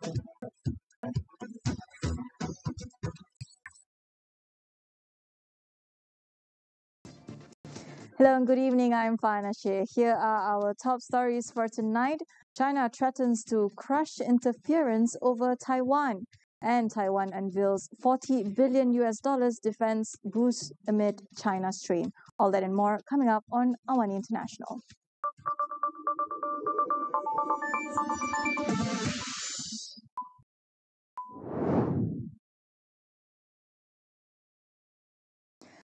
Hello and good evening. I'm Farhana Sheikh. Here are our top stories for tonight. China threatens to crush interference over Taiwan, and Taiwan unveils $40 billion defense boost amid China's strain. All that and more coming up on AWANI International.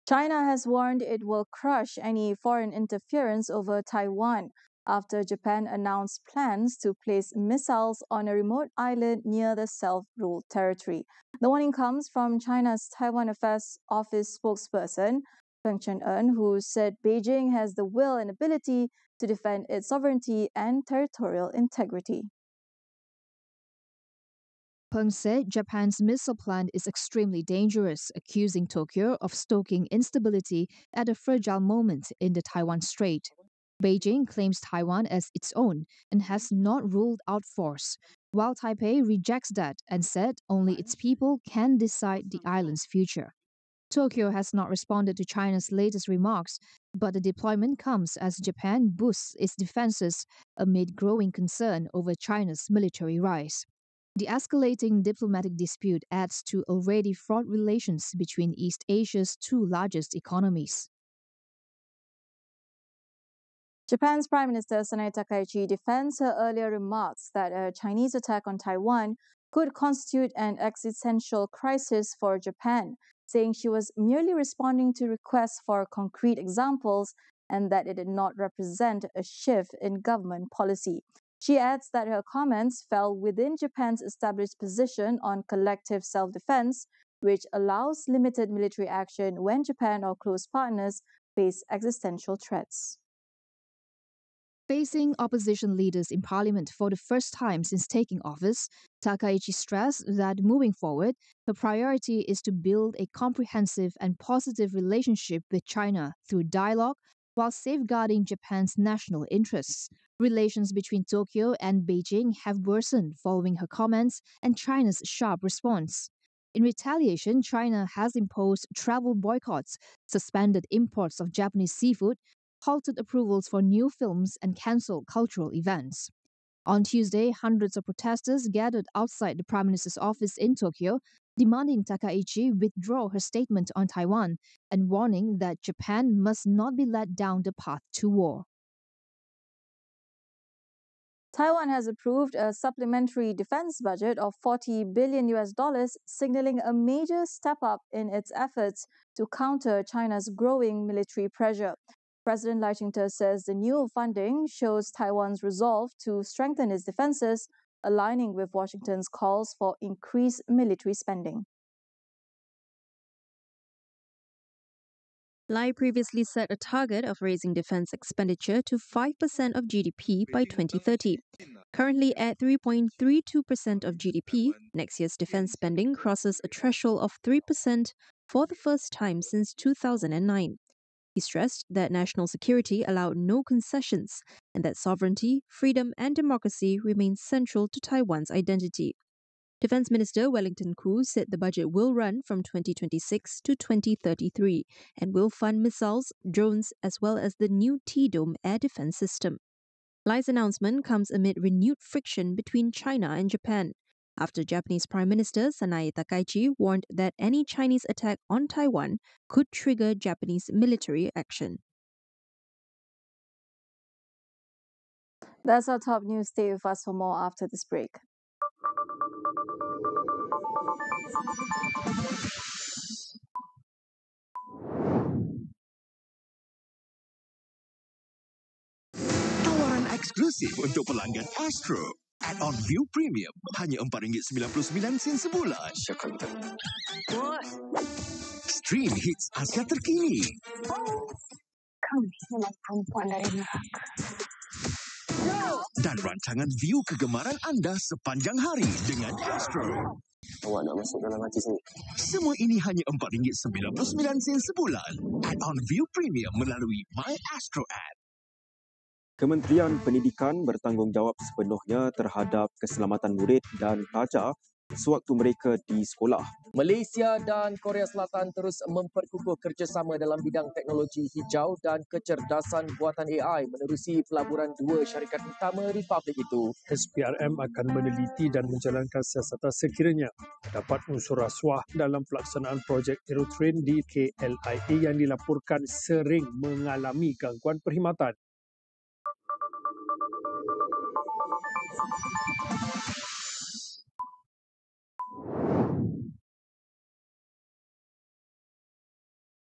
China has warned it will crush any foreign interference over Taiwan after Japan announced plans to place missiles on a remote island near the self-ruled territory. The warning comes from China's Taiwan Affairs Office spokesperson, Peng Chen-en, who said Beijing has the will and ability to defend its sovereignty and territorial integrity. Peng said Japan's missile plan is extremely dangerous, accusing Tokyo of stoking instability at a fragile moment in the Taiwan Strait. Beijing claims Taiwan as its own and has not ruled out force, while Taipei rejects that and said only its people can decide the island's future. Tokyo has not responded to China's latest remarks, but the deployment comes as Japan boosts its defenses amid growing concern over China's military rise. The escalating diplomatic dispute adds to already fraught relations between East Asia's two largest economies. Japan's Prime Minister Sanae Takaichi defends her earlier remarks that a Chinese attack on Taiwan could constitute an existential crisis for Japan, saying she was merely responding to requests for concrete examples and that it did not represent a shift in government policy. She adds that her comments fell within Japan's established position on collective self-defense, which allows limited military action when Japan or close partners face existential threats. Facing opposition leaders in parliament for the first time since taking office, Takaichi stressed that moving forward, her priority is to build a comprehensive and positive relationship with China through dialogue while safeguarding Japan's national interests. Relations between Tokyo and Beijing have worsened following her comments and China's sharp response. In retaliation, China has imposed travel boycotts, suspended imports of Japanese seafood, halted approvals for new films, and cancelled cultural events. On Tuesday, hundreds of protesters gathered outside the Prime Minister's office in Tokyo, demanding Takaichi withdraw her statement on Taiwan and warning that Japan must not be led down the path to war. Taiwan has approved a supplementary defense budget of $40 billion, signaling a major step up in its efforts to counter China's growing military pressure. President Lai Ching-te says the new funding shows Taiwan's resolve to strengthen its defenses, aligning with Washington's calls for increased military spending. Lai previously set a target of raising defense expenditure to 5% of GDP by 2030. Currently at 3.32% of GDP, next year's defense spending crosses a threshold of 3% for the first time since 2009. He stressed that national security allowed no concessions and that sovereignty, freedom, and democracy remain central to Taiwan's identity. Defense Minister Wellington Koo said the budget will run from 2026 to 2033 and will fund missiles, drones, as well as the new T-Dome air defense system. Lai's announcement comes amid renewed friction between China and Japan, after Japanese Prime Minister Sanae Takaichi warned that any Chinese attack on Taiwan could trigger Japanese military action. That's our top news. Stay with us for more after this break. Tawaran eksklusif untuk pelanggan Astro. Add-on View Premium hanya RM4.99 sebulan. Stream hits Asia terkini. Kami memang perempuan dari neraka. Dan rancangan view kegemaran anda sepanjang hari dengan Astro. Awak nak masuk dalam hati saya. Semua ini hanya RM4.99 sebulan. Add-on View Premium melalui My Astro app. Kementerian Pendidikan bertanggungjawab sepenuhnya terhadap keselamatan murid dan pelajar sewaktu mereka di sekolah. Malaysia dan Korea Selatan terus memperkukuh kerjasama dalam bidang teknologi hijau dan kecerdasan buatan AI menerusi pelaburan dua syarikat utama Republik itu. SPRM akan meneliti dan menjalankan siasatan sekiranya terdapat unsur rasuah dalam pelaksanaan projek Aerotrain di KLIA yang dilaporkan sering mengalami gangguan perkhidmatan.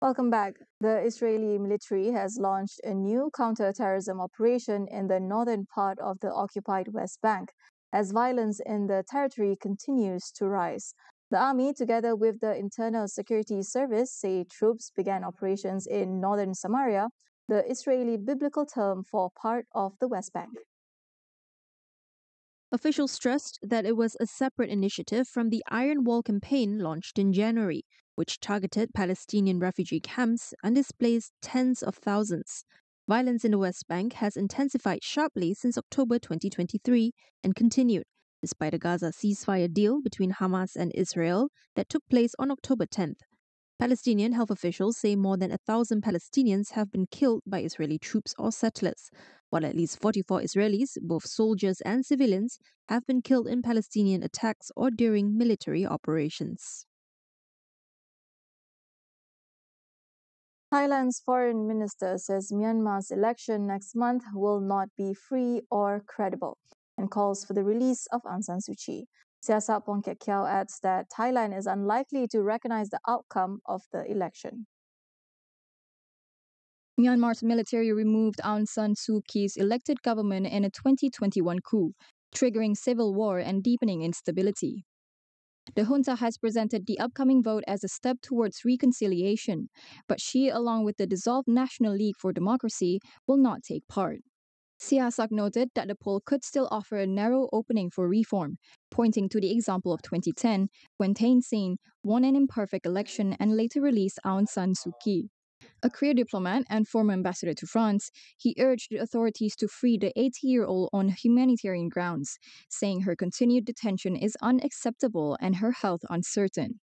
Welcome back. The Israeli military has launched a new counter-terrorism operation in the northern part of the occupied West Bank as violence in the territory continues to rise. The army, together with the Internal Security Service, say troops began operations in northern Samaria, the Israeli biblical term for part of the West Bank. Officials stressed that it was a separate initiative from the Iron Wall campaign launched in January, which targeted Palestinian refugee camps and displaced tens of thousands. Violence in the West Bank has intensified sharply since October 2023 and continued, despite a Gaza ceasefire deal between Hamas and Israel that took place on October 10th. Palestinian health officials say more than 1,000 Palestinians have been killed by Israeli troops or settlers, while at least 44 Israelis, both soldiers and civilians, have been killed in Palestinian attacks or during military operations. Thailand's foreign minister says Myanmar's election next month will not be free or credible and calls for the release of Aung San Suu Kyi. Siasat Pongkek Kiao adds that Thailand is unlikely to recognize the outcome of the election. Myanmar's military removed Aung San Suu Kyi's elected government in a 2021 coup, triggering civil war and deepening instability. The junta has presented the upcoming vote as a step towards reconciliation, but she, along with the dissolved National League for Democracy, will not take part. Siasak noted that the poll could still offer a narrow opening for reform, pointing to the example of 2010 when Thein Sein won an imperfect election and later released Aung San Suu Kyi. A career diplomat and former ambassador to France, he urged the authorities to free the 80-year-old on humanitarian grounds, saying her continued detention is unacceptable and her health uncertain.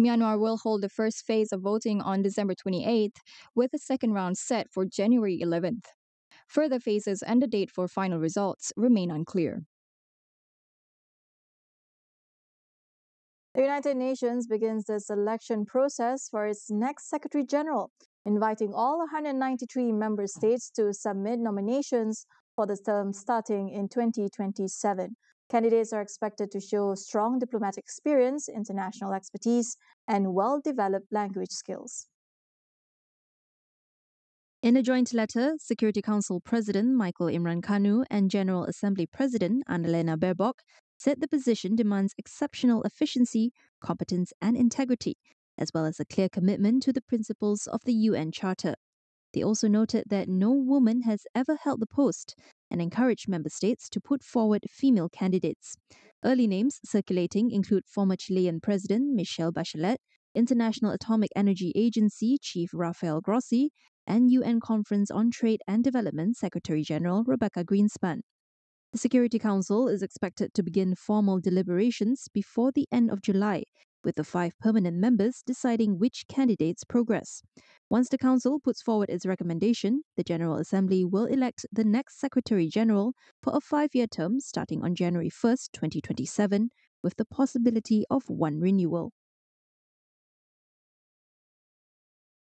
Myanmar will hold the first phase of voting on December 28th, with a second round set for January 11th. Further phases and the date for final results remain unclear. The United Nations begins the selection process for its next Secretary General, inviting all 193 member states to submit nominations for the term starting in 2027. Candidates are expected to show strong diplomatic experience, international expertise, and well-developed language skills. In a joint letter, Security Council President Michael Imran Kanu and General Assembly President Annalena Baerbock said the position demands exceptional efficiency, competence and integrity, as well as a clear commitment to the principles of the UN Charter. They also noted that no woman has ever held the post and encouraged member states to put forward female candidates. Early names circulating include former Chilean President Michelle Bachelet, International Atomic Energy Agency Chief Rafael Grossi, and UN Conference on Trade and Development Secretary General Rebecca Greenspan. The Security Council is expected to begin formal deliberations before the end of July, with the 5 permanent members deciding which candidates progress. Once the Council puts forward its recommendation, the General Assembly will elect the next Secretary General for a 5-year term starting on January 1st, 2027, with the possibility of one renewal.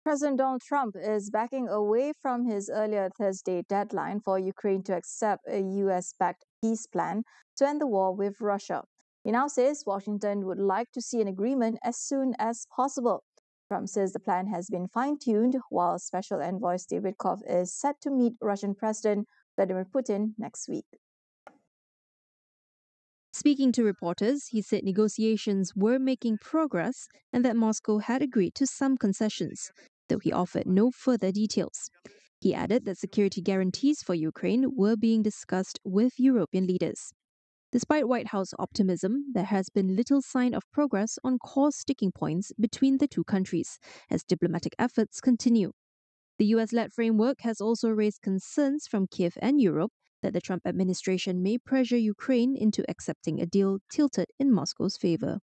President Donald Trump is backing away from his earlier Thursday deadline for Ukraine to accept a US-backed peace plan to end the war with Russia. He now says Washington would like to see an agreement as soon as possible. Trump says the plan has been fine-tuned, while Special Envoy Steve Witkoff is set to meet Russian President Vladimir Putin next week. Speaking to reporters, he said negotiations were making progress and that Moscow had agreed to some concessions, though he offered no further details. He added that security guarantees for Ukraine were being discussed with European leaders. Despite White House optimism, there has been little sign of progress on core sticking points between the two countries as diplomatic efforts continue. The US-led framework has also raised concerns from Kiev and Europe that the Trump administration may pressure Ukraine into accepting a deal tilted in Moscow's favor.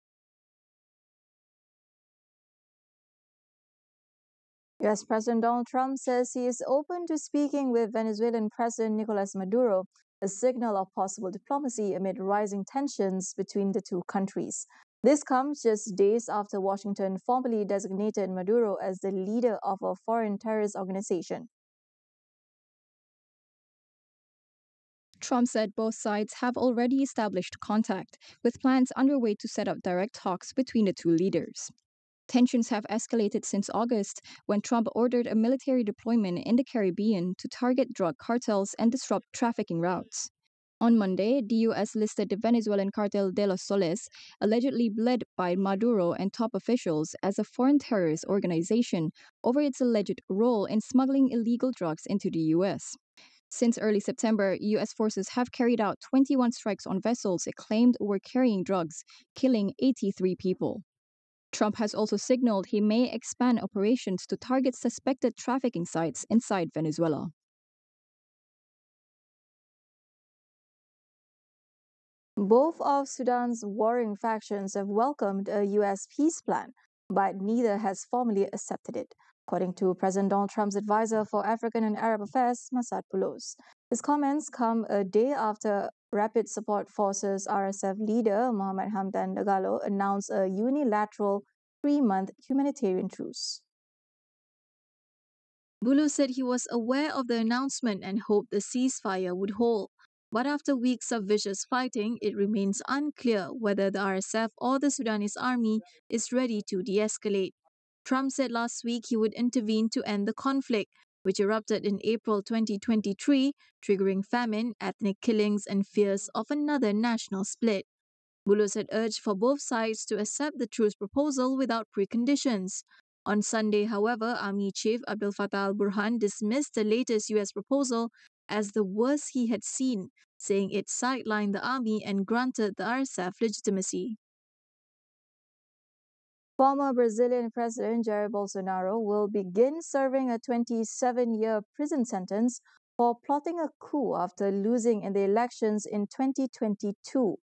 US President Donald Trump says he is open to speaking with Venezuelan President Nicolas Maduro, a signal of possible diplomacy amid rising tensions between the two countries. This comes just days after Washington formally designated Maduro as the leader of a foreign terrorist organization. Trump said both sides have already established contact, with plans underway to set up direct talks between the two leaders. Tensions have escalated since August, when Trump ordered a military deployment in the Caribbean to target drug cartels and disrupt trafficking routes. On Monday, the U.S. listed the Venezuelan cartel de los Soles, allegedly led by Maduro and top officials, as a foreign terrorist organization over its alleged role in smuggling illegal drugs into the U.S. Since early September, U.S. forces have carried out 21 strikes on vessels it claimed were carrying drugs, killing 83 people. Trump has also signaled he may expand operations to target suspected trafficking sites inside Venezuela. Both of Sudan's warring factions have welcomed a U.S. peace plan, but neither has formally accepted it, according to President Donald Trump's advisor for African and Arab Affairs, Masad Boulos. His comments come a day after Rapid Support Forces RSF leader Mohamed Hamdan Dagalo announced a unilateral 3-month humanitarian truce. Boulos said he was aware of the announcement and hoped the ceasefire would hold. But after weeks of vicious fighting, it remains unclear whether the RSF or the Sudanese army is ready to de-escalate. Trump said last week he would intervene to end the conflict, which erupted in April 2023, triggering famine, ethnic killings, and fears of another national split. Boulos had urged for both sides to accept the truce proposal without preconditions. On Sunday, however, Army Chief Abdel Fattah al-Burhan dismissed the latest U.S. proposal as the worst he had seen, saying it sidelined the army and granted the RSF legitimacy. Former Brazilian President Jair Bolsonaro will begin serving a 27-year prison sentence for plotting a coup after losing in the elections in 2022.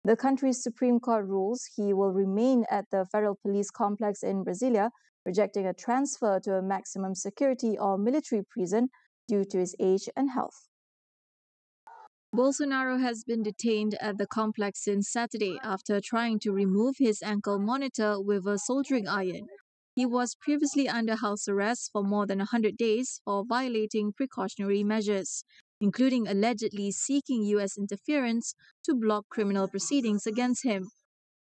The country's Supreme Court rules he will remain at the federal police complex in Brasilia, rejecting a transfer to a maximum security or military prison due to his age and health. Bolsonaro has been detained at the complex since Saturday after trying to remove his ankle monitor with a soldering iron. He was previously under house arrest for more than 100 days for violating precautionary measures, including allegedly seeking U.S. interference to block criminal proceedings against him.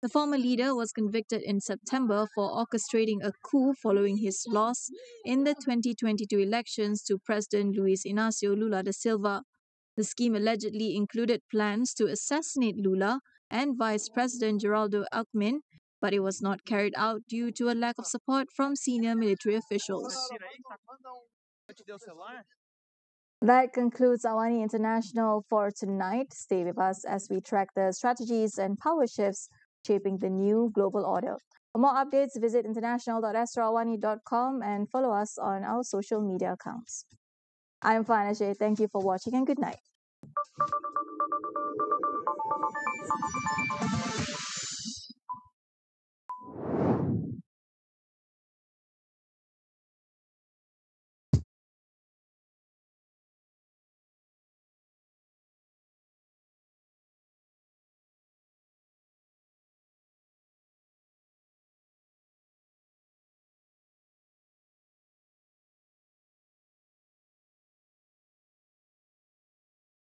The former leader was convicted in September for orchestrating a coup following his loss in the 2022 elections to President Luiz Inácio Lula da Silva. The scheme allegedly included plans to assassinate Lula and Vice President Geraldo Alckmin, but it was not carried out due to a lack of support from senior military officials. That concludes AWANI International for tonight. Stay with us as we track the strategies and power shifts shaping the new global order. For more updates, visit international.astroawani.com and follow us on our social media accounts. I'm Farhana Sheikh. Thank you for watching and good night.